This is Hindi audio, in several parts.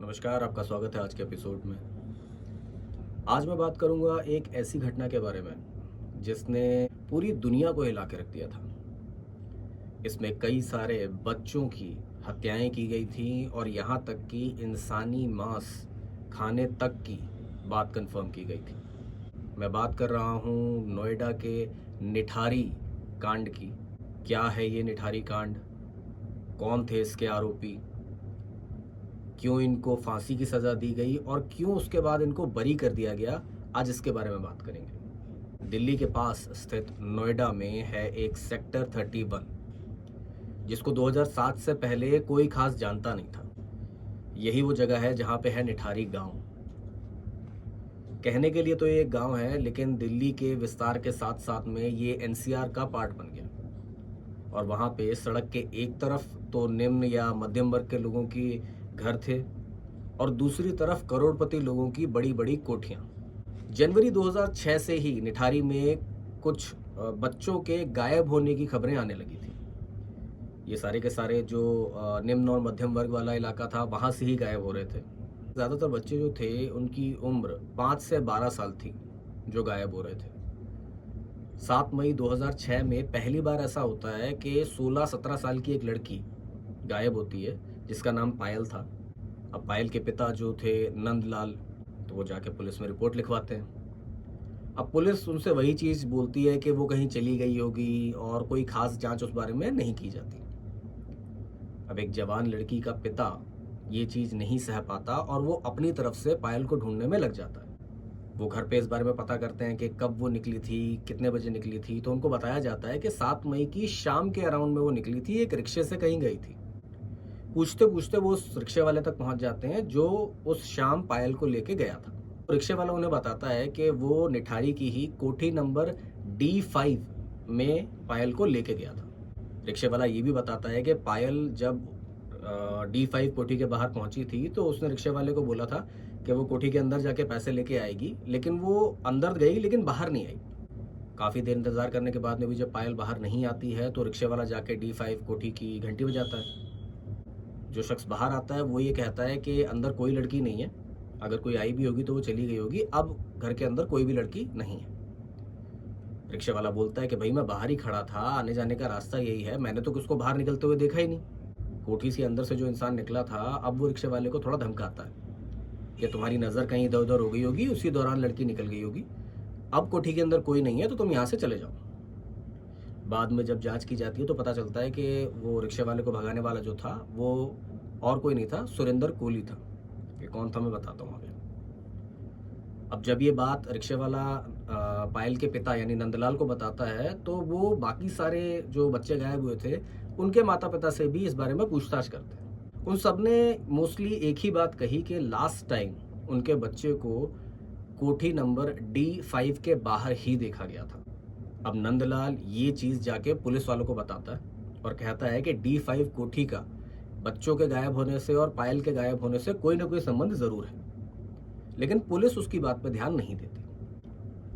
नमस्कार, आपका स्वागत है आज के एपिसोड में। आज मैं बात करूंगा एक ऐसी घटना के बारे में जिसने पूरी दुनिया को हिला के रख दिया था। इसमें कई सारे बच्चों की हत्याएं की गई थी और यहाँ तक कि इंसानी मांस खाने तक की बात कंफर्म की गई थी। मैं बात कर रहा हूँ नोएडा के निठारी कांड की। क्या है ये निठारी कांड? कौन थे इसके आरोपी? क्यों इनको फांसी की सज़ा दी गई और क्यों उसके बाद इनको बरी कर दिया गया, आज इसके बारे में बात करेंगे। दिल्ली के पास स्थित नोएडा में है एक सेक्टर 31, जिसको 2007 से पहले कोई खास जानता नहीं था। यही वो जगह है जहाँ पे है निठारी गांव। कहने के लिए तो ये एक गांव है, लेकिन दिल्ली के विस्तार के साथ साथ में ये एनसीआर का पार्ट बन गया। और वहाँ पे सड़क के एक तरफ तो निम्न या मध्यम वर्ग के लोगों की घर थे और दूसरी तरफ करोड़पति लोगों की बड़ी बड़ी कोठियाँ। जनवरी 2006 से ही निठारी में कुछ बच्चों के गायब होने की खबरें आने लगी थी। ये सारे के सारे जो निम्न और मध्यम वर्ग वाला इलाका था, वहाँ से ही गायब हो रहे थे। ज़्यादातर बच्चे जो थे उनकी उम्र 5 से 12 साल थी जो गायब हो रहे थे। 7 मई 2006 में पहली बार ऐसा होता है कि 16-17 साल की एक लड़की गायब होती है जिसका नाम पायल था। अब पायल के पिता जो थे नंदलाल, तो वो जाके पुलिस में रिपोर्ट लिखवाते हैं। अब पुलिस उनसे वही चीज़ बोलती है कि वो कहीं चली गई होगी और कोई खास जांच उस बारे में नहीं की जाती। अब एक जवान लड़की का पिता ये चीज़ नहीं सह पाता और वो अपनी तरफ से पायल को ढूंढने में लग जाता है। वो घर पे इस बारे में पता करते हैं कि कब वो निकली थी, कितने बजे निकली थी। तो उनको बताया जाता है कि 7 मई की शाम के अराउंड में वो निकली थी, एक रिक्शे से कहीं गई थी। पूछते पूछते वो उस रिक्शे वाले तक पहुंच जाते हैं जो उस शाम पायल को लेके गया था। रिक्शे वाला उन्हें बताता है कि वो निठारी की ही कोठी नंबर D5 में पायल को लेके गया था। रिक्शे वाला ये भी बताता है कि पायल जब D5 कोठी के बाहर पहुंची थी तो उसने रिक्शे वाले को बोला था कि वो कोठी के अंदर जाके पैसे लेके आएगी, लेकिन वो अंदर गई लेकिन बाहर नहीं आई। काफ़ी देर इंतज़ार करने के बाद में भी जब पायल बाहर नहीं आती है तो रिक्शे वाला जाके D5 कोठी की घंटी बजाता है। जो शख्स बाहर आता है वो ये कहता है कि अंदर कोई लड़की नहीं है, अगर कोई आई भी होगी तो वो चली गई होगी, अब घर के अंदर कोई भी लड़की नहीं है। रिक्शे वाला बोलता है कि भाई मैं बाहर ही खड़ा था, आने जाने का रास्ता यही है, मैंने तो किसको बाहर निकलते हुए देखा ही नहीं। कोठी से अंदर से जो इंसान निकला था, अब वो रिक्शे वाले को थोड़ा धमकाता है कि तुम्हारी नज़र कहीं इधर उधर हो गई होगी, उसी दौरान लड़की निकल गई होगी, अब कोठी के अंदर कोई नहीं है तो तुम यहाँ से चले जाओ। बाद में जब जांच की जाती है तो पता चलता है कि वो रिक्शे वाले को भगाने वाला जो था वो और कोई नहीं था, सुरेंद्र कोहली था। ये कौन था मैं बताता हूँ आगे। अब जब ये बात रिक्शे वाला पायल के पिता यानी नंदलाल को बताता है तो वो बाकी सारे जो बच्चे गायब हुए थे उनके माता पिता से भी इस बारे में पूछताछ करते हैं। उन सब ने मोस्टली एक ही बात कही कि लास्ट टाइम उनके बच्चे को कोठी नंबर D5 के बाहर ही देखा गया था। अब नंदलाल ये चीज़ जाके पुलिस वालों को बताता है और कहता है कि D5 कोठी का बच्चों के गायब होने से और पायल के गायब होने से कोई ना कोई संबंध ज़रूर है, लेकिन पुलिस उसकी बात पर ध्यान नहीं देती।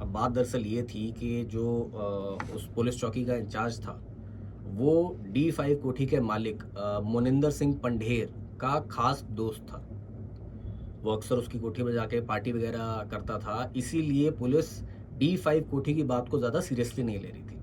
अब बात दरअसल ये थी कि जो उस पुलिस चौकी का इंचार्ज था वो D5 कोठी के मालिक मोनिंदर सिंह पंढेर का खास दोस्त था। वो अक्सर उसकी कोठी में जाके पार्टी वगैरह करता था, इसीलिए पुलिस D5 कोठी की बात को ज़्यादा सीरियसली नहीं ले रही थी।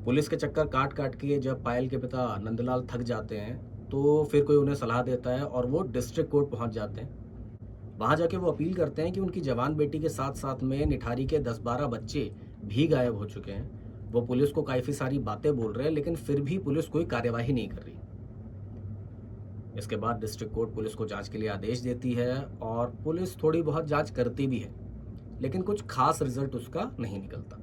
पुलिस के चक्कर काट काट के जब पायल के पिता नंदलाल थक जाते हैं तो फिर कोई उन्हें सलाह देता है और वो डिस्ट्रिक्ट कोर्ट पहुंच जाते हैं। वहां जाके वो अपील करते हैं कि उनकी जवान बेटी के साथ साथ में निठारी के 10-12 बच्चे भी गायब हो चुके हैं। वो पुलिस को काफ़ी सारी बातें बोल रहे हैं, लेकिन फिर भी पुलिस कोई कार्यवाही नहीं कर रही। इसके बाद डिस्ट्रिक्ट कोर्ट पुलिस को जांच के लिए आदेश देती है और पुलिस थोड़ी बहुत जांच करती भी है, लेकिन कुछ खास रिजल्ट उसका नहीं निकलता।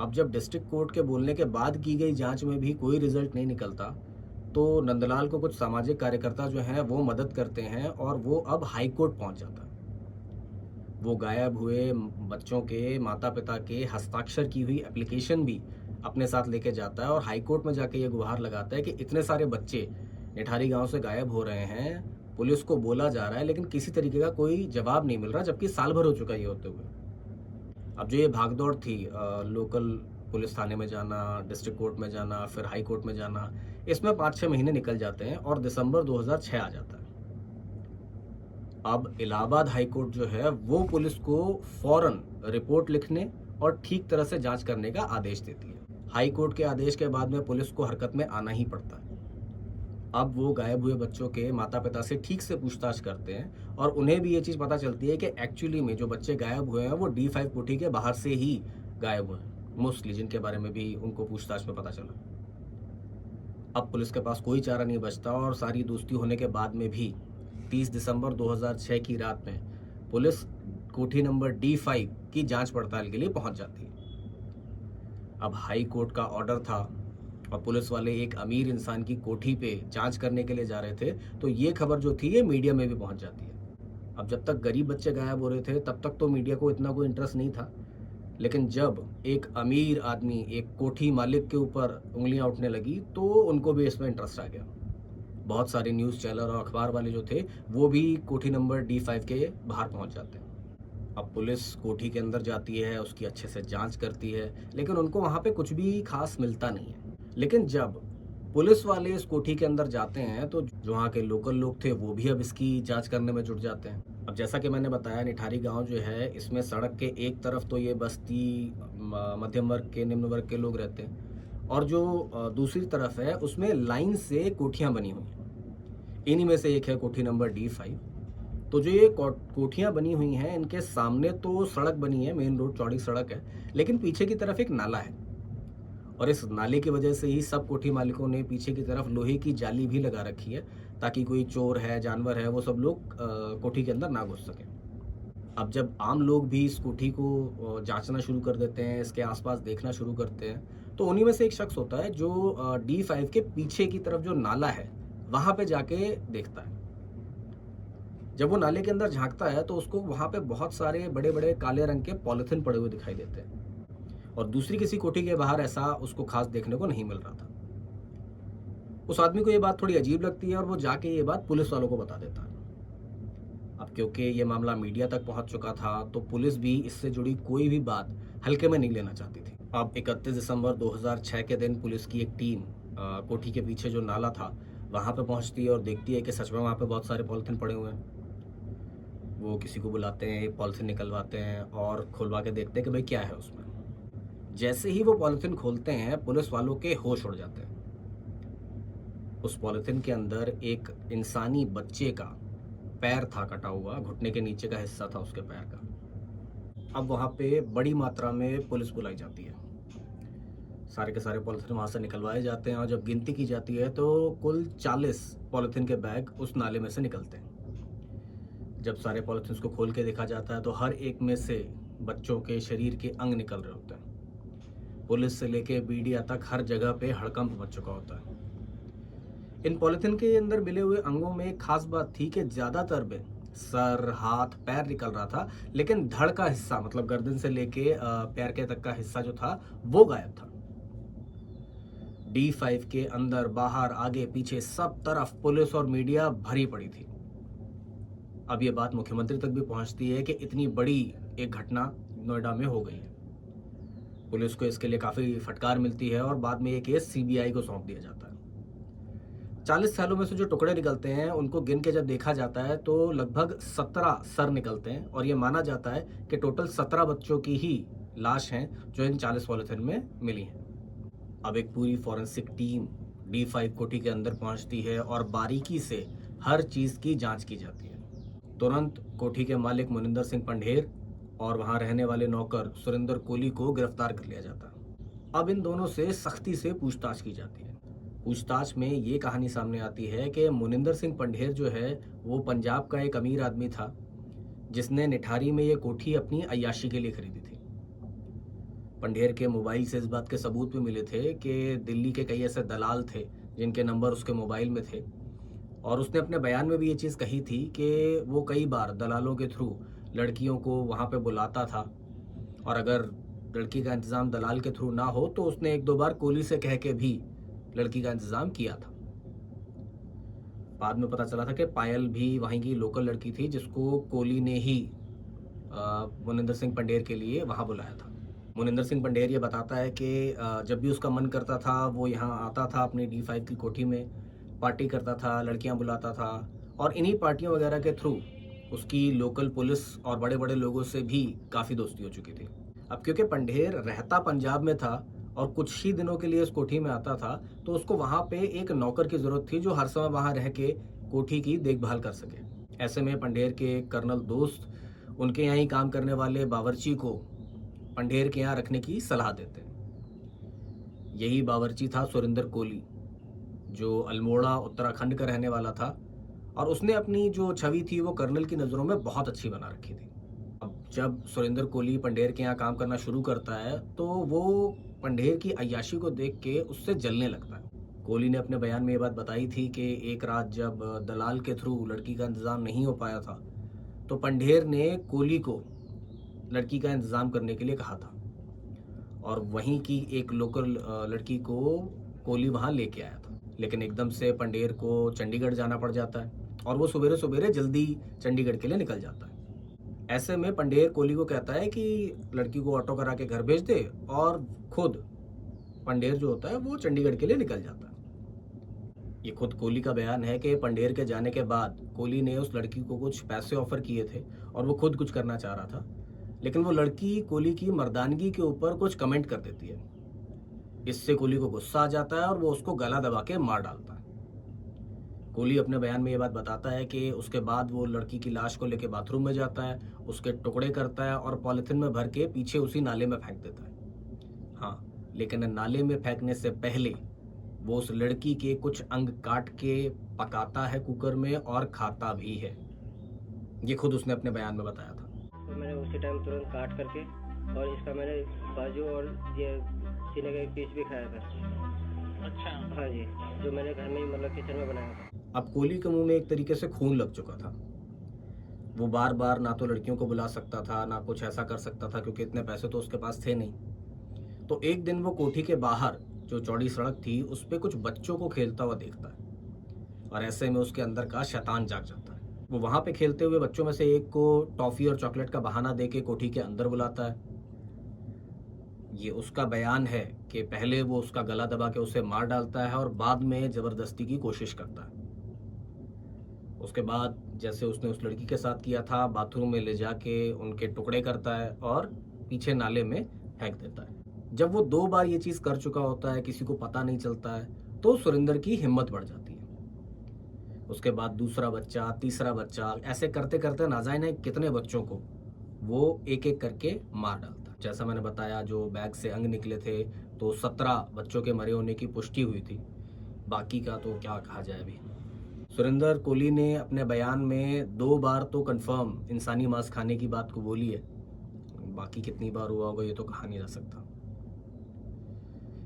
अब जब डिस्ट्रिक्ट कोर्ट के बोलने के बाद की गई जांच में भी कोई रिजल्ट नहीं निकलता तो नंदलाल को कुछ सामाजिक कार्यकर्ता जो हैं वो मदद करते हैं और वो अब हाई कोर्ट पहुंच जाता है। वो गायब हुए बच्चों के माता पिता के हस्ताक्षर की हुई एप्लीकेशन भी अपने साथ लेके जाता है और हाई कोर्ट में जाके ये गुहार लगाता है कि इतने सारे बच्चे निठारी गांव से गायब हो रहे हैं, पुलिस को बोला जा रहा है लेकिन किसी तरीके का कोई जवाब नहीं मिल रहा, जबकि साल भर हो चुका ये होते हुए। अब जो ये भागदौड़ थी, लोकल पुलिस थाने में जाना, डिस्ट्रिक्ट कोर्ट में जाना, फिर हाई कोर्ट में जाना, इसमें 5-6 महीने निकल जाते हैं और दिसंबर 2006 आ जाता है। अब इलाहाबाद हाई कोर्ट जो है वो पुलिस को फौरन रिपोर्ट लिखने और ठीक तरह से जांच करने का आदेश देती है। हाई कोर्ट के आदेश के बाद में पुलिस को हरकत में आना ही पड़ता है। अब वो गायब हुए बच्चों के माता पिता से ठीक से पूछताछ करते हैं और उन्हें भी ये चीज़ पता चलती है कि एक्चुअली में जो बच्चे गायब हुए हैं वो D5 कोठी के बाहर से ही गायब हुए हैं, मोस्टली, जिनके बारे में भी उनको पूछताछ में पता चला। अब पुलिस के पास कोई चारा नहीं बचता और सारी दोस्ती होने के बाद में भी 30 दिसंबर 2006 की रात में पुलिस कोठी नंबर D5 की जांच पड़ताल के लिए पहुंच जाती है। अब हाई कोर्ट का ऑर्डर था और पुलिस वाले एक अमीर इंसान की कोठी पे जांच करने के लिए जा रहे थे, तो ये खबर जो थी ये मीडिया में भी पहुंच जाती है। अब जब तक गरीब बच्चे गायब हो रहे थे तब तक तो मीडिया को इतना कोई इंटरेस्ट नहीं था, लेकिन जब एक अमीर आदमी एक कोठी मालिक के ऊपर उंगलियां उठने लगी तो उनको भी इसमें इंटरेस्ट आ गया। बहुत सारे न्यूज़ चैनल और अखबार वाले जो थे वो भी कोठी नंबर D5 के बाहर पहुंच जाते हैं। अब पुलिस कोठी के अंदर जाती है, उसकी अच्छे से जांच करती है, लेकिन उनको वहां पे कुछ भी खास मिलता नहीं है। लेकिन जब पुलिस वाले इस कोठी के अंदर जाते हैं तो जो वहाँ के लोकल लोग थे वो भी अब इसकी जांच करने में जुट जाते हैं। अब जैसा कि मैंने बताया, निठारी गांव जो है इसमें सड़क के एक तरफ तो ये बस्ती मध्यम वर्ग के, निम्न वर्ग के लोग रहते हैं और जो दूसरी तरफ है उसमें लाइन से कोठियाँ बनी हुई हैं। इन्हीं में से एक है कोठी नंबर D5। तो जो ये कोठियाँ बनी हुई हैं इनके सामने तो सड़क बनी है, मेन रोड, चौड़ी सड़क है, लेकिन पीछे की तरफ एक नाला है और इस नाले की वजह से ही सब कोठी मालिकों ने पीछे की तरफ लोहे की जाली भी लगा रखी है ताकि कोई चोर है, जानवर है, वो सब लोग कोठी के अंदर ना घुस सके। अब जब आम लोग भी इस कोठी को जांचना शुरू कर देते हैं, इसके आसपास देखना शुरू करते हैं, तो उन्हीं में से एक शख्स होता है जो D5 के पीछे की तरफ जो नाला है वहां पे जाके देखता है। जब वो नाले के अंदर झांकता है तो उसको वहां पे बहुत सारे बड़े बड़े काले रंग के पॉलिथीन पड़े हुए दिखाई देते हैं और दूसरी किसी कोठी के बाहर ऐसा उसको खास देखने को नहीं मिल रहा था। उस आदमी को ये बात थोड़ी अजीब लगती है और वो जाके ये बात पुलिस वालों को बता देता है। अब क्योंकि ये मामला मीडिया तक पहुंच चुका था तो पुलिस भी इससे जुड़ी कोई भी बात हल्के में नहीं लेना चाहती थी। अब 31 दिसंबर 2006 के दिन पुलिस की एक टीम कोठी के पीछे जो नाला था वहां पे पहुंचती है और देखती है कि सच में वहां पे बहुत सारे पॉलिथीन पड़े हुए हैं। वो किसी को बुलाते हैं, एक पॉलिथीन निकलवाते हैं और खुलवा के देखते हैं कि भाई क्या है उसमें। जैसे ही वो पॉलिथीन खोलते हैं पुलिस वालों के होश उड़ जाते हैं। उस पॉलिथीन के अंदर एक इंसानी बच्चे का पैर था कटा हुआ, घुटने के नीचे का हिस्सा था उसके पैर का। अब वहां पे बड़ी मात्रा में पुलिस बुलाई जाती है, सारे के सारे पॉलिथीन वहां से निकलवाए जाते हैं और जब गिनती की जाती है तो कुल 40 पॉलिथीन के बैग उस नाले में से निकलते हैं। जब सारे पॉलिथीन को खोल के देखा जाता है तो हर एक में से बच्चों के शरीर के अंग निकल रहे होते हैं। पुलिस से लेके मीडिया तक हर जगह पे हड़कंप मच चुका होता है। इन पॉलिथीन के अंदर मिले हुए अंगों में एक खास बात थी कि ज्यादातर में सर, हाथ, पैर निकल रहा था, लेकिन धड़ का हिस्सा, मतलब गर्दन से लेके पैर के तक का हिस्सा जो था वो गायब था। D5 के अंदर, बाहर, आगे पीछे सब तरफ पुलिस और मीडिया भरी पड़ी थी। अब ये बात मुख्यमंत्री तक भी पहुंचती है कि इतनी बड़ी एक घटना नोएडा में हो गई है। पुलिस को इसके लिए काफी फटकार मिलती है और बाद में ये केस CBI को सौंप दिया जाता है। 40 सालों में से जो टुकड़े निकलते हैं उनको गिन के जब देखा जाता है तो लगभग 17 सर निकलते हैं और ये माना जाता है कि टोटल 17 बच्चों की ही लाश हैं जो इन 40 पॉलिथीन में मिली हैं। अब एक पूरी फॉरेंसिक टीम D5 कोठी के अंदर पहुंचती है और बारीकी से हर चीज की जांच की जाती है। तुरंत कोठी के मालिक मुनिंदर सिंह पंढेर और वहां रहने वाले नौकर सुरेंद्र कोहली को गिरफ्तार कर लिया जाता है। अब इन दोनों से सख्ती से पूछताछ की जाती है। पूछताछ में ये कहानी सामने आती है कि मुनिंदर सिंह पंढेर जो है वो पंजाब का एक अमीर आदमी था जिसने निठारी में ये कोठी अपनी अय्याशी के लिए खरीदी थी। पंढेर के मोबाइल से इस बात के सबूत भी मिले थे कि दिल्ली के कई ऐसे दलाल थे जिनके नंबर उसके मोबाइल में थे और उसने अपने बयान में भी ये चीज़ कही थी कि वो कई बार दलालों के थ्रू लड़कियों को वहाँ पे बुलाता था और अगर लड़की का इंतज़ाम दलाल के थ्रू ना हो तो उसने 1-2 बार कोहली से कह के भी लड़की का इंतज़ाम किया था। बाद में पता चला था कि पायल भी वहीं की लोकल लड़की थी जिसको कोहली ने ही मुनिंदर सिंह पंढेर के लिए वहाँ बुलाया था। मुनिंदर सिंह पंढेर ये बताता है कि जब भी उसका मन करता था वो यहाँ आता था अपनी D5 की कोठी में, पार्टी करता था, लड़कियाँ बुलाता था और इन्हीं पार्टियों वगैरह के थ्रू उसकी लोकल पुलिस और बड़े बड़े लोगों से भी काफ़ी दोस्ती हो चुकी थी। अब क्योंकि पंढेर रहता पंजाब में था और कुछ ही दिनों के लिए इस कोठी में आता था, तो उसको वहाँ पे एक नौकर की ज़रूरत थी जो हर समय वहाँ रह के कोठी की देखभाल कर सके। ऐसे में पंढेर के कर्नल दोस्त उनके यहाँ ही काम करने वाले बावर्ची को पंढेर के यहाँ रखने की सलाह देते हैं। यही बावर्ची था सुरिंदर कोहली, जो अल्मोड़ा उत्तराखंड का रहने वाला था और उसने अपनी जो छवि थी वो कर्नल की नज़रों में बहुत अच्छी बना रखी थी। अब जब सुरिंदर कोहली पंढेर के यहाँ काम करना शुरू करता है तो वो पंढेर की अय्याशी को देख के उससे जलने लगता है। कोहली ने अपने बयान में ये बात बताई थी कि एक रात जब दलाल के थ्रू लड़की का इंतज़ाम नहीं हो पाया था तो पंढेर ने कोहली को लड़की का इंतज़ाम करने के लिए कहा था और वहीं की एक लोकल लड़की को कोहली वहाँ लेके आया था। लेकिन एकदम से पंढेर को चंडीगढ़ जाना पड़ जाता है और वो सवेरे सवेरे जल्दी चंडीगढ़ के लिए निकल जाता है। ऐसे में पंढेर कोहली को कहता है कि लड़की को ऑटो करा के घर भेज दे और खुद पंढेर जो होता है वो चंडीगढ़ के लिए निकल जाता है। ये खुद कोहली का बयान है कि पंढेर के जाने के बाद कोहली ने उस लड़की को कुछ पैसे ऑफर किए थे और वो खुद कुछ करना चाह रहा था, लेकिन वो लड़की कोहली की मर्दानगी के ऊपर कुछ कमेंट कर देती है। इससे कोहली को गुस्सा आ जाता है और वो उसको गला दबा के मार डालता है। कोहली अपने बयान में ये बात बताता है कि उसके बाद वो लड़की की लाश को लेकर बाथरूम में जाता है, उसके टुकड़े करता है और पॉलिथीन में भर के पीछे उसी नाले में फेंक देता है। हाँ, लेकिन नाले में फेंकने से पहले वो उस लड़की के कुछ अंग काट के पकाता है कुकर में और खाता भी है। ये खुद उसने अपने बयान में बताया था। तो मैंने उसी टाइम तुरंत काट करके और इसका मैंने बाजू और ये सीने का एक पीस भी खाया था। अच्छा। हाँ जी, जो मैंने घर में ही मतलब किचन में बनाया था। अब कोहली के मुंह में एक तरीके से खून लग चुका था। वो बार बार ना तो लड़कियों को बुला सकता था ना कुछ ऐसा कर सकता था क्योंकि इतने पैसे तो उसके पास थे नहीं। तो एक दिन वो कोठी के बाहर जो चौड़ी सड़क थी उस पर कुछ बच्चों को खेलता हुआ देखता है और ऐसे में उसके अंदर का शैतान जाग जाता है। वो वहां पे खेलते हुए बच्चों में से एक को टॉफी और चॉकलेट का बहाना देके कोठी के अंदर बुलाता है। ये उसका बयान है कि पहले वो उसका गला दबा के उसे मार डालता है और बाद में जबरदस्ती की कोशिश करता है। उसके बाद जैसे उसने उस लड़की के साथ किया था, बाथरूम में ले जाके उनके टुकड़े करता है और पीछे नाले में फेंक देता है। जब वो 2 बार ये चीज कर चुका होता है, किसी को पता नहीं चलता है, तो सुरिंदर की हिम्मत बढ़ जाती है। उसके बाद दूसरा बच्चा, तीसरा बच्चा, ऐसे करते करते ना जाने कितने बच्चों को वो एक एक करके मार डालता है। जैसा मैंने बताया, जो बैग से अंग निकले थे तो 17 बच्चों के मरे होने की पुष्टि हुई थी। बाकी का तो क्या कहा जाए। अभी सुरिंदर कोहली ने अपने बयान में 2 बार तो कंफर्म इंसानी मांस खाने की बात को बोली है। बाकी कितनी बार हुआ होगा ये तो कहा नहीं जा सकता।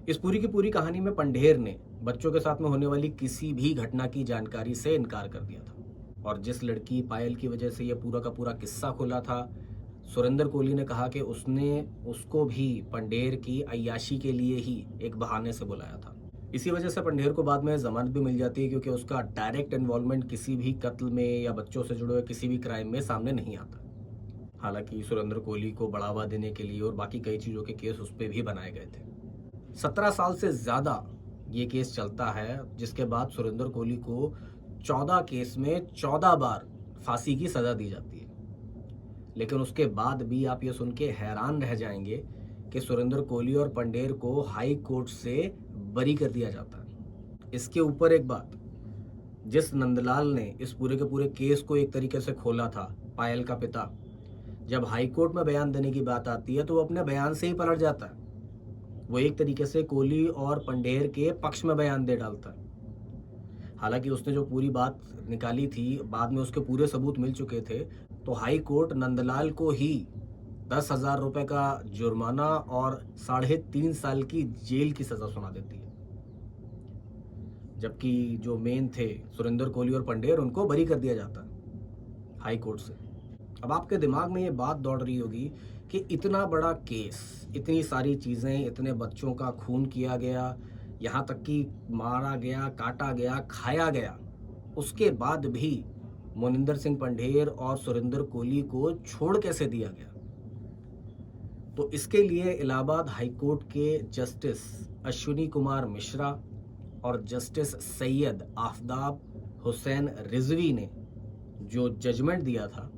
इस पूरी की पूरी कहानी में पंढेर ने बच्चों के साथ में होने वाली किसी भी घटना की जानकारी से इनकार कर दिया था और जिस लड़की पायल की वजह से ये पूरा का पूरा किस्सा खुला था, सुरिंदर कोहली ने कहा कि उसने उसको भी पंढेर की अय्याशी के लिए ही एक बहाने से बुलाया था। इसी वजह से पंढेर को बाद में जमानत भी मिल जाती है क्योंकि उसका डायरेक्ट इन्वॉल्वमेंट किसी भी कत्ल में या बच्चों से जुड़े हुए किसी भी क्राइम में सामने नहीं आता। हालांकि सुरिंदर कोहली को बढ़ावा देने के लिए और बाकी कई चीज़ों के केस उस पर भी बनाए गए थे। 17 साल से ज़्यादा ये केस चलता है, जिसके बाद सुरिंदर कोहली को 14 केस में 14 बार फांसी की सज़ा दी जाती है। लेकिन उसके बाद भी आप ये सुन के हैरान रह जाएंगे कि सुरिंदर कोहली और पंढेर को हाई कोर्ट से बरी कर दिया जाता है। इसके ऊपर एक बात, जिस नंदलाल ने इस पूरे के पूरे केस को एक तरीके से खोला था, पायल का पिता, जब हाई कोर्ट में बयान देने की बात आती है तो वो अपने बयान से ही पलट जाता है। वो एक तरीके से कोहली और पंढेर के पक्ष में बयान दे डालता है। हालांकि उसने जो पूरी बात निकाली थी, बाद में उसके पूरे सबूत मिल चुके थे, तो हाई कोर्ट नंदलाल को ही 10,000 रुपए का जुर्माना और 3.5 साल की जेल की सजा सुना देती है। जबकि जो मेन थे सुरिंदर कोहली और पंढेर, उनको बरी कर दिया जाता है हाई कोर्ट से। अब आपके दिमाग में ये बात दौड़ रही होगी कि इतना बड़ा केस, इतनी सारी चीज़ें, इतने बच्चों का खून किया गया, यहाँ तक कि मारा गया, काटा गया, खाया गया, उसके बाद भी मोनिंदर सिंह पंढेर और सुरिंदर कोहली को छोड़ कैसे दिया गया? तो इसके लिए इलाहाबाद हाई कोर्ट के जस्टिस अश्विनी कुमार मिश्रा और जस्टिस सैयद आफ्ताब हुसैन रिजवी ने जो जजमेंट दिया था,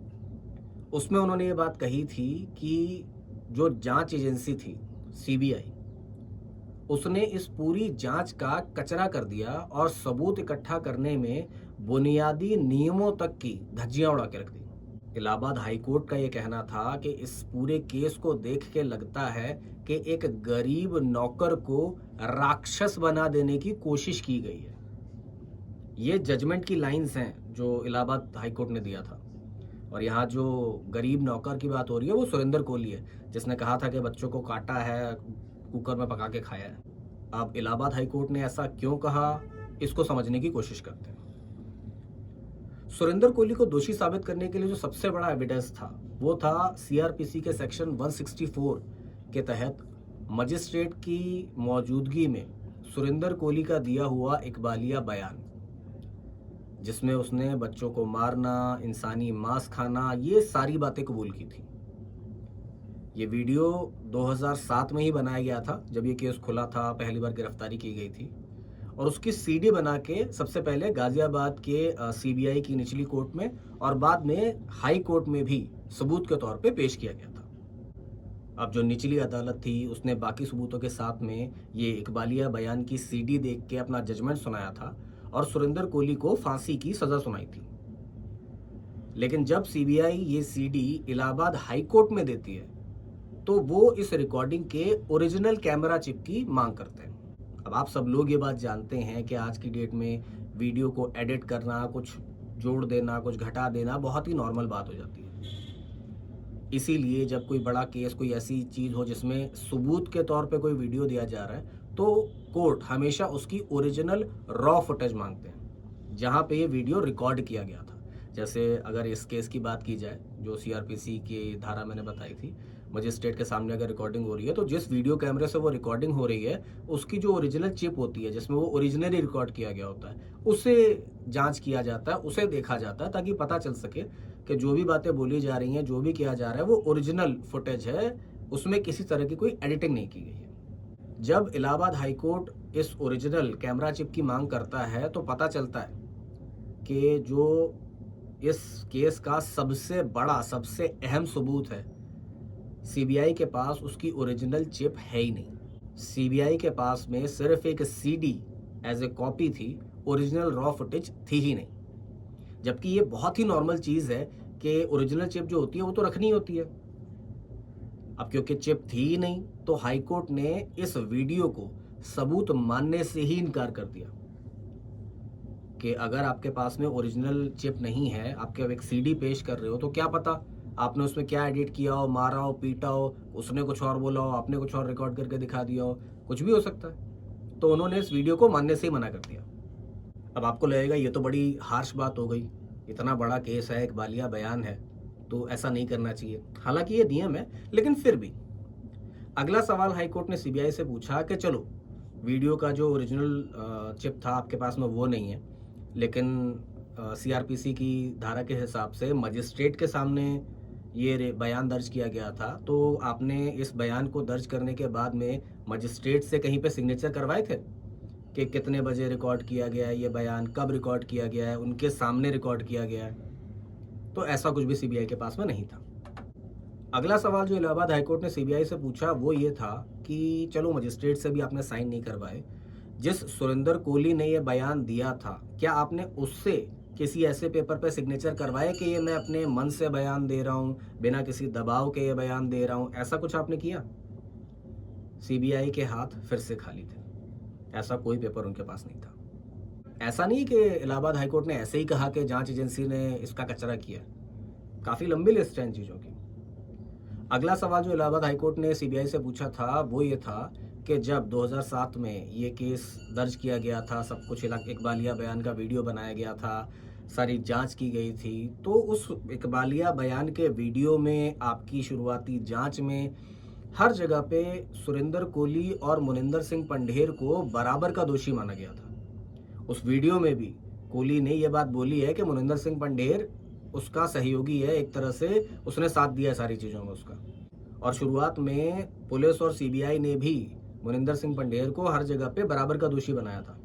उसमें उन्होंने ये बात कही थी कि जो जांच एजेंसी थी सीबीआई, उसने इस पूरी जांच का कचरा कर दिया और सबूत इकट्ठा करने में बुनियादी नियमों तक की धज्जियां उड़ा के रख दी। इलाहाबाद हाई कोर्ट का ये कहना था कि इस पूरे केस को देख के लगता है कि एक गरीब नौकर को राक्षस बना देने की कोशिश की गई है। ये जजमेंट की लाइंस हैं जो इलाहाबाद हाई कोर्ट ने दिया था। और यहाँ जो गरीब नौकर की बात हो रही है वो सुरेंद्र कोहली है, जिसने कहा था कि बच्चों को काटा है, कुकर में पका के खाया है। अब इलाहाबाद हाई कोर्ट ने ऐसा क्यों कहा, इसको समझने की कोशिश करते हैं। सुरेंद्र कोहली को दोषी साबित करने के लिए जो सबसे बड़ा एविडेंस था वो था सीआरपीसी के सेक्शन 164 के तहत मजिस्ट्रेट की मौजूदगी में सुरेंद्र कोहली का दिया हुआ इकबालिया बयान, जिसमें उसने बच्चों को मारना, इंसानी मांस खाना, ये सारी बातें कबूल की थी। ये वीडियो 2007 में ही बनाया गया था जब ये केस खुला था, पहली बार गिरफ्तारी की गई थी। और उसकी सीडी बना के सबसे पहले गाजियाबाद के सीबीआई की निचली कोर्ट में और बाद में हाई कोर्ट में भी सबूत के तौर पे पेश किया गया था। अब जो निचली अदालत थी उसने बाकी सबूतों के साथ में ये इकबालिया बयान की सीडी देख के अपना जजमेंट सुनाया था और सुरेंद्र कोहली को फांसी की सजा सुनाई थी। लेकिन जब सीबीआई ये सीडी इलाहाबाद हाई कोर्ट में देती है तो वो इस रिकॉर्डिंग के ओरिजिनल कैमरा चिप की मांग करते हैं। अब आप सब लोग ये बात जानते हैं कि आज की डेट में वीडियो को एडिट करना, कुछ जोड़ देना, कुछ घटा देना बहुत ही नॉर्मल बात हो जाती है। इसीलिए जब कोई बड़ा केस, कोई ऐसी चीज हो जिसमें सबूत के तौर पे कोई वीडियो दिया जा रहा है, तो कोर्ट हमेशा उसकी ओरिजिनल रॉ फुटेज मांगते हैं जहां पे ये वीडियो रिकॉर्ड किया गया था। जैसे अगर इस केस की बात की जाए जो सीआरपीसी की धारा मैंने बताई थी, मजिस्ट्रेट के सामने अगर रिकॉर्डिंग हो रही है तो जिस वीडियो कैमरे से वो रिकॉर्डिंग हो रही है उसकी जो ओरिजिनल चिप होती है जिसमें वो ओरिजिनली रिकॉर्ड किया गया होता है, उसे जांच किया जाता है, उसे देखा जाता है ताकि पता चल सके कि जो भी बातें बोली जा रही हैं, जो भी किया जा रहा है वो ओरिजिनल फुटेज है, उसमें किसी तरह की कोई एडिटिंग नहीं की गई है। जब इलाहाबाद हाई कोर्ट इस ओरिजिनल कैमरा चिप की मांग करता है तो पता चलता है कि जो इस केस का सबसे बड़ा, सबसे अहम सबूत है, सीबीआई के पास उसकी ओरिजिनल चिप है ही नहीं। सीबीआई के पास में सिर्फ एक सीडी एज ए कॉपी थी, ओरिजिनल रॉ फुटेज थी ही नहीं। जबकि ये बहुत ही नॉर्मल चीज है कि ओरिजिनल चिप जो होती है वो तो रखनी होती है। अब क्योंकि चिप थी ही नहीं तो हाई कोर्ट ने इस वीडियो को सबूत मानने से ही इनकार कर दिया कि अगर आपके पास में ओरिजिनल चिप नहीं है, आपके अब एक सीडी पेश कर रहे हो, तो क्या पता आपने उसमें क्या एडिट किया हो, मारा हो, पीटा हो, उसने कुछ और बोला हो, आपने कुछ और रिकॉर्ड करके दिखा दिया हो, कुछ भी हो सकता है। तो उन्होंने इस वीडियो को मानने से ही मना कर दिया। अब आपको लगेगा ये तो बड़ी हार्श बात हो गई, इतना बड़ा केस है, इकबालिया बयान है, तो ऐसा नहीं करना चाहिए। हालांकि ये नियम है, लेकिन फिर भी अगला सवाल हाईकोर्ट ने सीबीआई से पूछा कि चलो वीडियो का जो ओरिजिनल चिप था आपके पास में वो नहीं है, लेकिन सीआरपीसी की धारा के हिसाब से मजिस्ट्रेट के सामने ये बयान दर्ज किया गया था, तो आपने इस बयान को दर्ज करने के बाद में मजिस्ट्रेट से कहीं पे सिग्नेचर करवाए थे कि कितने बजे रिकॉर्ड किया गया है ये बयान, कब रिकॉर्ड किया गया है, उनके सामने रिकॉर्ड किया गया है? तो ऐसा कुछ भी सीबीआई के पास में नहीं था। अगला सवाल जो इलाहाबाद हाईकोर्ट ने सीबीआई से पूछा वो ये था कि चलो मजिस्ट्रेट से भी आपने साइन नहीं करवाए, जिस सुरेंद्र कोहली ने ये बयान दिया था क्या आपने उससे किसी ऐसे पेपर पे सिग्नेचर करवाए कि ये मैं अपने मन से बयान दे रहा हूँ, बिना किसी दबाव के ये बयान दे रहा हूँ? ऐसा कुछ आपने किया? सीबीआई के हाथ फिर से खाली थे, ऐसा कोई पेपर उनके पास नहीं था। ऐसा नहीं कि इलाहाबाद हाईकोर्ट ने ऐसे ही कहा कि जांच एजेंसी ने इसका कचरा किया, काफी लंबी लिस्ट है इन चीजों की। अगला सवाल जो इलाहाबाद हाईकोर्ट ने सीबीआई से पूछा था वो ये था कि जब 2007 में ये केस दर्ज किया गया था, सब कुछ इकबालिया बयान का वीडियो बनाया गया था, सारी जांच की गई थी, तो उस इकबालिया बयान के वीडियो में, आपकी शुरुआती जांच में, हर जगह पे सुरेंद्र कोहली और मुनिंदर सिंह पंढेर को बराबर का दोषी माना गया था। उस वीडियो में भी कोहली ने यह बात बोली है कि मुनिंदर सिंह पंढेर उसका सहयोगी है, एक तरह से उसने साथ दिया सारी चीजों में उसका। और शुरुआत में पुलिस और सीबीआई ने भी मुनिंदर सिंह पंढेर को हर जगह पे बराबर का दोषी बनाया था,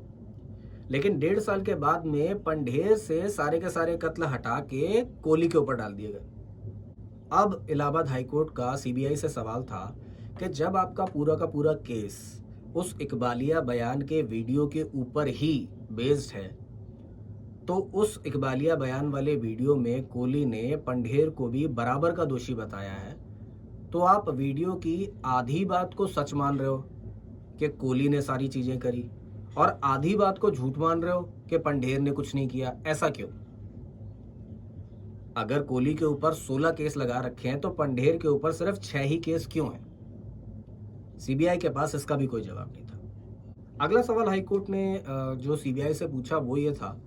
लेकिन 1.5 साल के बाद में पंढेर से सारे के सारे कत्ल हटा के कोहली के ऊपर डाल दिए गए। अब इलाहाबाद हाईकोर्ट का सीबीआई से सवाल था कि जब आपका पूरा का पूरा केस उस इकबालिया बयान के वीडियो के ऊपर ही बेस्ड है, तो उस इकबालिया बयान वाले वीडियो में कोहली ने पंढेर को भी बराबर का दोषी बताया है, तो आप वीडियो की आधी बात को सच मान रहे हो कि कोहली ने सारी चीजें करी और आधी बात को झूठ मान रहे हो कि पंढेर ने कुछ नहीं किया। ऐसा क्यों? अगर कोहली के ऊपर 16 केस लगा रखे हैं तो पंढेर के ऊपर सिर्फ 6 ही केस क्यों हैं? सीबीआई के पास इसका भी कोई जवाब नहीं था। अगला सवाल हाईकोर्ट ने जो सीबीआई से पूछा वो ये था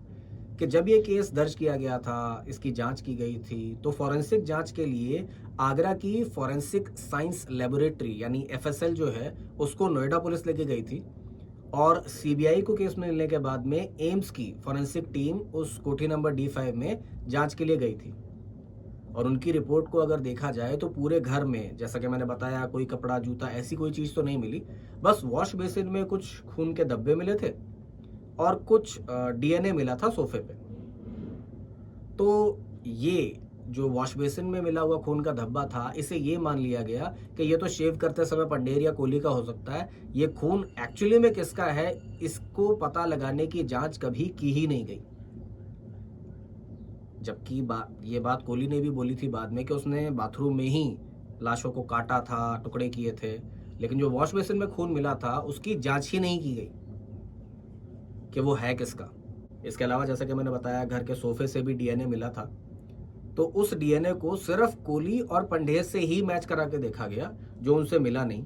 कि जब ये केस दर्ज किया गया था, इसकी जांच की गई थी, तो फॉरेंसिक जांच के लिए आगरा की फॉरेंसिक साइंस लेबोरेटरी यानी एफएसएल जो है उसको नोएडा पुलिस लेके गई थी और सीबीआई को केस में मिलने के बाद में एम्स की फॉरेंसिक टीम उस कोठी नंबर D5 में जांच के लिए गई थी। और उनकी रिपोर्ट को अगर देखा जाए तो पूरे घर में, जैसा कि मैंने बताया, कोई कपड़ा, जूता, ऐसी कोई चीज तो नहीं मिली। बस वॉश बेसिन में कुछ खून के धब्बे मिले थे और कुछ डीएनए मिला था सोफे पे। तो ये जो वॉश बेसिन में मिला हुआ खून का धब्बा था, इसे ये मान लिया गया कि ये तो शेव करते समय पंढेर या कोहली का हो सकता है। ये खून एक्चुअली में किसका है, इसको पता लगाने की जांच कभी की ही नहीं गई। जबकि ये बात कोहली ने भी बोली थी बाद में कि उसने बाथरूम में ही लाशों को काटा था, टुकड़े किए थे, लेकिन जो वॉश बेसिन में खून मिला था उसकी जांच ही नहीं की गई कि वो है किसका। इसके अलावा जैसा कि मैंने बताया, घर के सोफे से भी डीएनए मिला था, तो उस डीएनए को सिर्फ कोहली और पंढेर से ही मैच करा के देखा गया, जो उनसे मिला नहीं।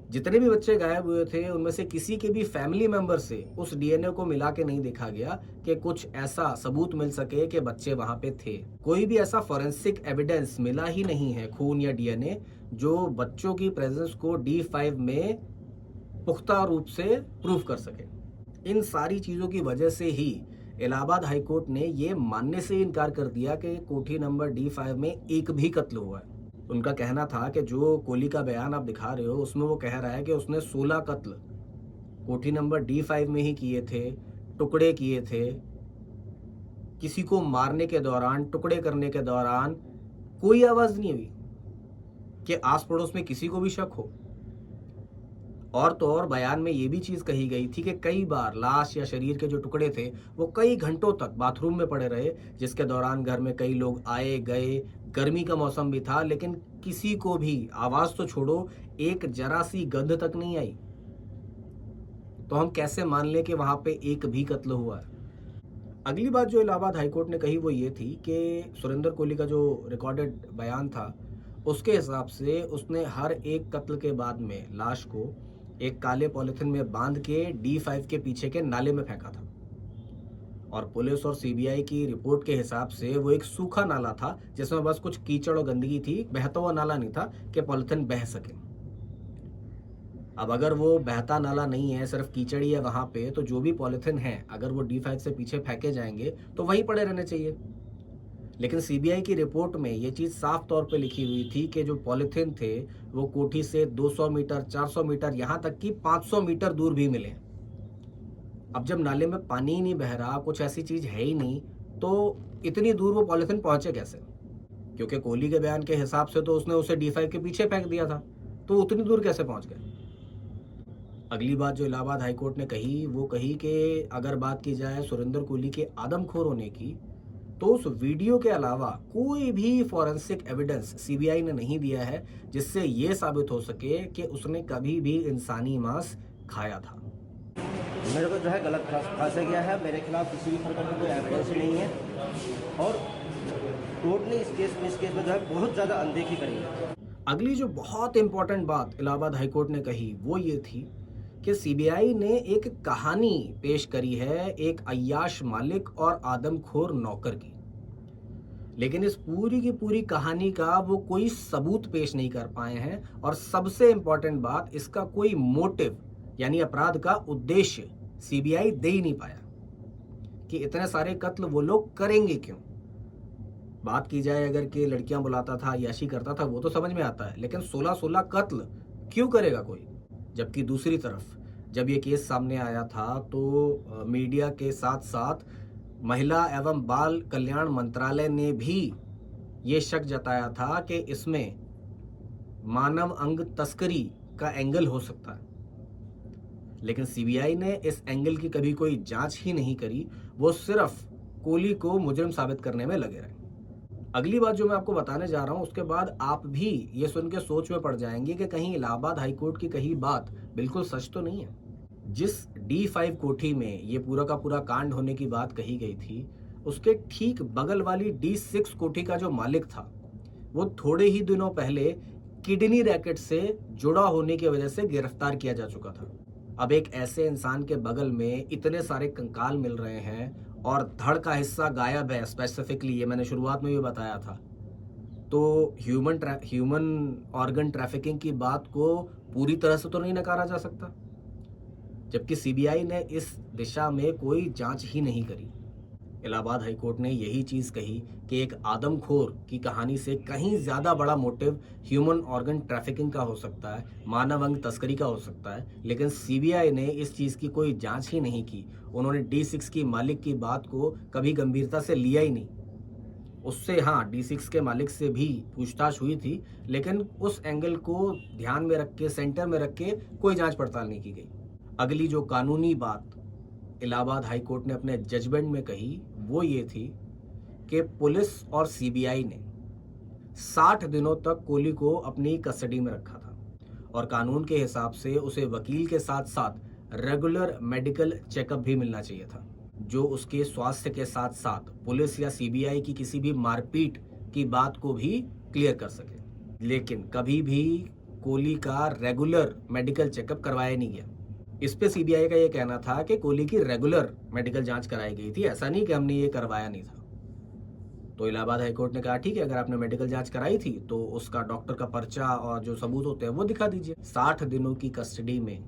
जितने भी बच्चे गायब हुए थे उनमें से किसी के भी फैमिली मेंबर से उस डीएनए को मिला के नहीं देखा गया कि कुछ ऐसा सबूत मिल सके कि बच्चे वहां पे थे। कोई भी ऐसा फॉरेंसिक एविडेंस मिला ही नहीं है, खून या डीएनए, जो बच्चों की प्रेजेंस को D5 में पुख्ता रूप से प्रूव कर सके। इन सारी चीजों की वजह से ही इलाहाबाद हाईकोर्ट ने ये मानने से इनकार कर दिया कि कोठी नंबर D5 में एक भी कत्ल हुआ है। उनका कहना था कि जो कोहली का बयान आप दिखा रहे हो उसमें वो कह रहा है कि उसने 16 कत्ल कोठी नंबर D5 में ही किए थे, टुकड़े किए थे। किसी को मारने के दौरान, टुकड़े करने के दौरान कोई आवाज नहीं हुई कि आस पड़ोस में किसी को भी शक हो। और तो और बयान में ये भी चीज कही गई थी कि कई बार लाश या शरीर के जो टुकड़े थे वो कई घंटों तक बाथरूम में पड़े रहे, जिसके दौरान घर में कई लोग आए गए, गर्मी का मौसम भी था, लेकिन किसी को भी आवाज तो छोड़ो, एक जरा सी गंध तक नहीं आई। तो हम कैसे मान लें कि वहां पे एक भी कत्ल हुआ है? अगली बात जो इलाहाबाद हाईकोर्ट ने कही वो ये थी कि सुरेंद्र कोहली का जो रिकॉर्डेड बयान था उसके हिसाब से उसने हर एक कत्ल के बाद में लाश को एक काले पॉलिथीन में बांध के D5 के पीछे के नाले में फेंका था। और पुलिस और सीबीआई की रिपोर्ट के हिसाब से वो एक सूखा नाला था जिसमें बस कुछ कीचड़ और गंदगी थी, बहता हुआ नाला नहीं था कि पॉलिथीन बह सके। अब अगर वो बहता नाला नहीं है, सिर्फ कीचड़ ही है वहां पे, तो जो भी पॉलिथीन है अगर वो D5 से पीछे फेंके जाएंगे तो वहीं पड़े रहने चाहिए। लेकिन सीबीआई की रिपोर्ट में ये चीज साफ तौर पे लिखी हुई थी कि जो पॉलिथीन थे वो कोठी से 200 मीटर, 400 मीटर, यहां तक कि 500 मीटर दूर भी मिले। अब जब नाले में पानी ही नहीं बह रहा, कुछ ऐसी चीज है ही नहीं, तो इतनी दूर वो पॉलिथीन पहुंचे कैसे? क्योंकि कोहली के बयान के हिसाब से तो उसने उसे D5 के पीछे फेंक दिया था, तो उतनी दूर कैसे पहुंच गए? अगली बात जो इलाहाबाद हाईकोर्ट ने कही वो कही कि अगर बात की जाए सुरेंद्र कोहली के आदमखोर होने की, तो उस वीडियो के अलावा कोई भी फॉरेंसिक एविडेंस सीबीआई ने नहीं दिया है जिससे ये साबित हो सके कि उसने कभी भी इंसानी मांस खाया था। मेरे को जो है गलत फंसा गया है, मेरे खिलाफ किसी भी प्रकार का कोई एविडेंस ही नहीं है और कोर्ट ने इस केस में जो है बहुत ज़्यादा अनदेखी करी है। अगली जो बहुत इंपॉर्टेंट बात इलाहाबाद हाईकोर्ट ने कही वो ये थी कि सीबीआई ने एक कहानी पेश करी है एक अय्याश मालिक और आदमखोर नौकर की, लेकिन इस पूरी की पूरी कहानी का वो कोई सबूत पेश नहीं कर पाए हैं। और सबसे इंपॉर्टेंट बात, इसका कोई मोटिव यानी अपराध का उद्देश्य सीबीआई दे ही नहीं पाया कि इतने सारे कत्ल वो लोग करेंगे क्यों। बात की जाए अगर कि लड़कियां बुलाता था, अय्याशी करता था, वो तो समझ में आता है, लेकिन 16-16 कत्ल क्यों करेगा कोई? जबकि दूसरी तरफ जब ये केस सामने आया था तो मीडिया के साथ साथ महिला एवं बाल कल्याण मंत्रालय ने भी ये शक जताया था कि इसमें मानव अंग तस्करी का एंगल हो सकता है, लेकिन सीबीआई ने इस एंगल की कभी कोई जांच ही नहीं करी। वो सिर्फ कोहली को मुजरिम साबित करने में लगे रहे। अगली बात जो मैं आपको बताने जा रहा हूं, उसके बाद आप भी ये सुन के सोच में पड़ जाएंगे कि कहीं इलाहाबाद हाईकोर्ट की कही बात बिल्कुल सच तो नहीं है। जिस D5 कोठी में ये पूरा का पूरा कांड होने की बात कही गई थी, उसके ठीक बगल वाली D6 कोठी का जो मालिक था, वो थोड़े ही दिनों पहले किडनी रैकेट से जुड़ा होने की वजह से गिरफ्तार किया जा चुका था। अब एक ऐसे इंसान के बगल में इतने सारे कंकाल मिल रहे हैं और धड़ का हिस्सा गायब है, स्पेसिफिकली ये मैंने शुरुआत में भी बताया था, तो ह्यूमन ऑर्गन ट्रैफिकिंग की बात को पूरी तरह से तो नहीं नकारा जा सकता, जबकि सीबीआई ने इस दिशा में कोई जांच ही नहीं करी। इलाहाबाद हाईकोर्ट ने यही चीज कही कि एक आदमखोर की कहानी से कहीं ज्यादा बड़ा मोटिव ह्यूमन ऑर्गन ट्रैफिकिंग का हो सकता है, मानव अंग तस्करी का हो सकता है, लेकिन सीबीआई ने इस चीज की कोई जांच ही नहीं की। उन्होंने D6 की मालिक की बात को कभी गंभीरता से लिया ही नहीं। उससे हाँ, D6 के मालिक से भी पूछताछ हुई थी, लेकिन उस एंगल को ध्यान में रख के, सेंटर में रख के कोई जांच पड़ताल नहीं की गई। अगली जो कानूनी बात इलाहाबाद हाईकोर्ट ने अपने जजमेंट में कही, वो ये थी कि पुलिस और सीबीआई ने 60 दिनों तक कोहली को अपनी कस्टडी में रखा था और कानून के हिसाब से उसे वकील के साथ साथ रेगुलर मेडिकल चेकअप भी मिलना चाहिए था, जो उसके स्वास्थ्य के साथ साथ पुलिस या सीबीआई की किसी भी मारपीट की बात को भी क्लियर कर सके। लेकिन कभी भी कोहली का रेगुलर मेडिकल चेकअप करवाया नहीं गया। इस पे सीबीआई का ये कहना था कि कोहली की रेगुलर मेडिकल जांच कराई गई थी, ऐसा नहीं कि हमने ये करवाया नहीं था। तो इलाहाबाद हाईकोर्ट ने कहा ठीक है, अगर आपने मेडिकल जांच कराई थी तो उसका डॉक्टर का पर्चा और जो सबूत होते हैं वो दिखा दीजिए। 60 दिनों की कस्टडी में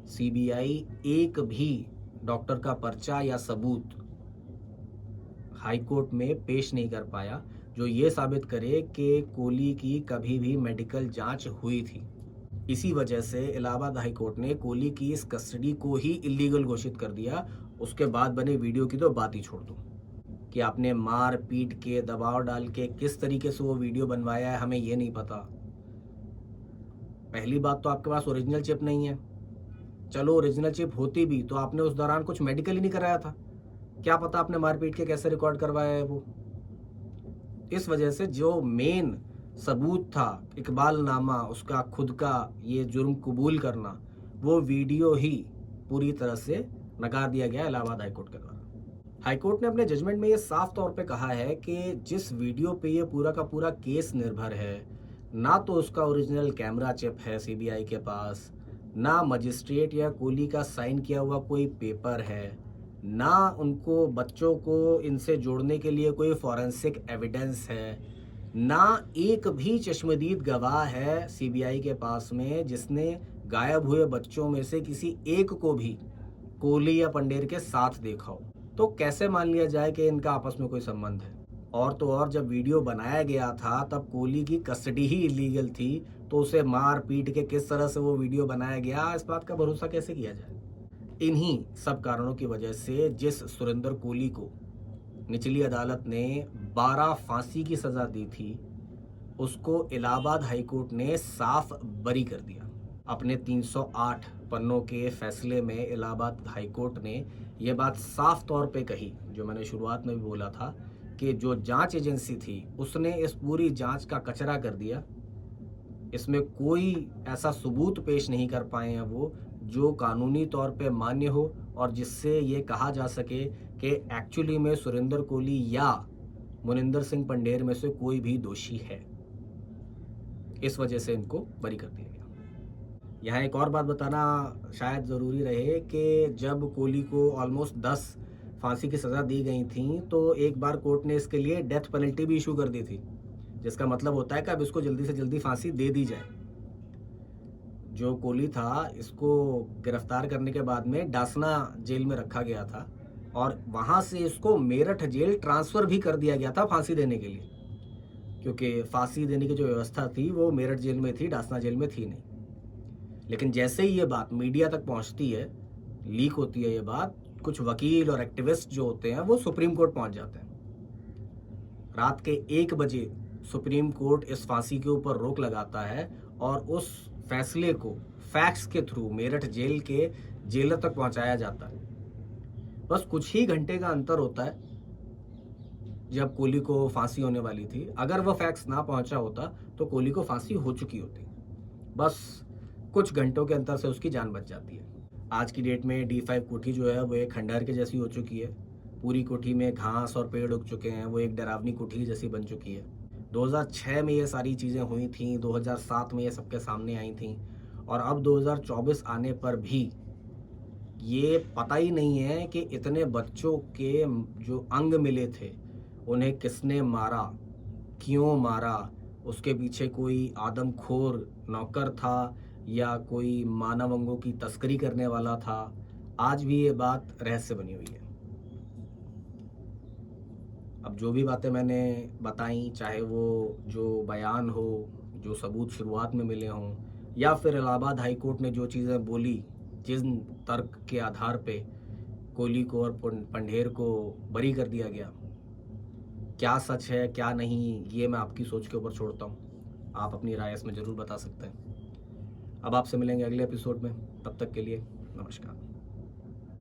सीबीआई एक भी डॉक्टर का पर्चा या सबूत हाईकोर्ट में पेश नहीं कर पाया, जो ये साबित करे कि कोहली की कभी भी मेडिकल जांच हुई थी। इसी वजह से इलाहाबाद हाईकोर्ट ने कोहली की इस कस्टडी को ही इलीगल घोषित कर दिया। उसके बाद बने वीडियो की तो बात ही छोड़ दो कि आपने मार पीट के, दबाव डाल के किस तरीके से वो वीडियो बनवाया है, हमें ये नहीं पता। पहली बात तो आपके पास ओरिजिनल चिप नहीं है। चलो ओरिजिनल चिप होती भी तो आपने उस दौरान कुछ मेडिकल ही नहीं कराया था, क्या पता आपने मार पीट के कैसे रिकॉर्ड करवाया है वो। इस वजह से जो मेन सबूत था, इकबाल नामा, उसका खुद का ये जुर्म कबूल करना, वो वीडियो ही पूरी तरह से नकार दिया गया इलाहाबाद हाईकोर्ट के द्वारा। हाईकोर्ट ने अपने जजमेंट में ये साफ तौर पे कहा है कि जिस वीडियो पे ये पूरा का पूरा केस निर्भर है, ना तो उसका ओरिजिनल कैमरा चिप है सीबीआई के पास, ना मजिस्ट्रेट या कोहली का साइन किया हुआ कोई पेपर है, ना उनको बच्चों को इनसे जोड़ने के लिए कोई फॉरेंसिक एविडेंस है, ना एक भी चश्मदीद गवाह है सीबीआई के पास में जिसने गायब हुए बच्चों में से किसी एक को भी कोहली या पंडेर के साथ देखा हो। तो कैसे मान लिया जाए कि इनका आपस में कोई संबंध है। और तो और जब वीडियो बनाया गया था तब कोहली की कस्टडी ही इलीगल थी, तो उसे मार पीट के किस तरह से वो वीडियो बनाया गया, इस बात का भरोसा कैसे किया जाए। इन्हीं सब कारणों की वजह से जिस सुरेंद्र कोहली को निचली अदालत ने 12 फांसी की सजा दी थी, उसको इलाहाबाद हाईकोर्ट ने साफ बरी कर दिया। अपने 308 पन्नों के फैसले में इलाहाबाद हाईकोर्ट ने यह बात साफ तौर पे कही, जो मैंने शुरुआत में भी बोला था, कि जो जांच एजेंसी थी उसने इस पूरी जांच का कचरा कर दिया। इसमें कोई ऐसा सबूत पेश नहीं कर पाए हैं वो जो कानूनी तौर पे मान्य हो और जिससे ये कहा जा सके कि एक्चुअली में सुरेंद्र कोहली या मुनिंदर सिंह पंडेर में से कोई भी दोषी है। इस वजह से इनको बरी कर दिया गया। यहाँ एक और बात बताना शायद ज़रूरी रहे कि जब कोहली को ऑलमोस्ट 10 फांसी की सज़ा दी गई थी, तो एक बार कोर्ट ने इसके लिए डेथ पेनल्टी भी इशू कर दी थी, जिसका मतलब होता है कि अब इसको जल्दी से जल्दी फांसी दे दी जाए। जो कोहली था, इसको गिरफ्तार करने के बाद में डासना जेल में रखा गया था और वहाँ से इसको मेरठ जेल ट्रांसफ़र भी कर दिया गया था फांसी देने के लिए, क्योंकि फांसी देने की जो व्यवस्था थी वो मेरठ जेल में थी, डासना जेल में थी नहीं। लेकिन जैसे ही ये बात मीडिया तक पहुँचती है, लीक होती है ये बात, कुछ वकील और एक्टिविस्ट जो होते हैं वो सुप्रीम कोर्ट पहुँच जाते हैं रात के 1 बजे सुप्रीम कोर्ट इस फांसी के ऊपर रोक लगाता है और उस फैसले को फैक्स के थ्रू मेरठ जेल के जेलर तक पहुंचाया जाता है। बस कुछ ही घंटे का अंतर होता है जब कोहली को फांसी होने वाली थी। अगर वह फैक्स ना पहुंचा होता तो कोहली को फांसी हो चुकी होती। बस कुछ घंटों के अंतर से उसकी जान बच जाती है। आज की डेट में D5 कोठी जो है वो एक खंडहर के जैसी हो चुकी है। पूरी कोठी में घास और पेड़ उग चुके हैं, वो एक डरावनी कोठी जैसी बन चुकी है। 2006 में ये सारी चीज़ें हुई थी, 2007 में ये सबके सामने आई थी और अब 2024 आने पर भी ये पता ही नहीं है कि इतने बच्चों के जो अंग मिले थे उन्हें किसने मारा, क्यों मारा, उसके पीछे कोई आदमखोर नौकर था या कोई मानव अंगों की तस्करी करने वाला था। आज भी ये बात रहस्य बनी हुई है। अब जो भी बातें मैंने बताई, चाहे वो जो बयान हो, जो सबूत शुरुआत में मिले हों, या फिर इलाहाबाद हाई कोर्ट ने जो चीज़ें बोली, जिन तर्क के आधार पे कोहली को और पंढेर को बरी कर दिया गया, क्या सच है क्या नहीं, ये मैं आपकी सोच के ऊपर छोड़ता हूँ। आप अपनी राय इसमें ज़रूर बता सकते हैं। अब आपसे मिलेंगे अगले एपिसोड में, तब तक के लिए नमस्कार।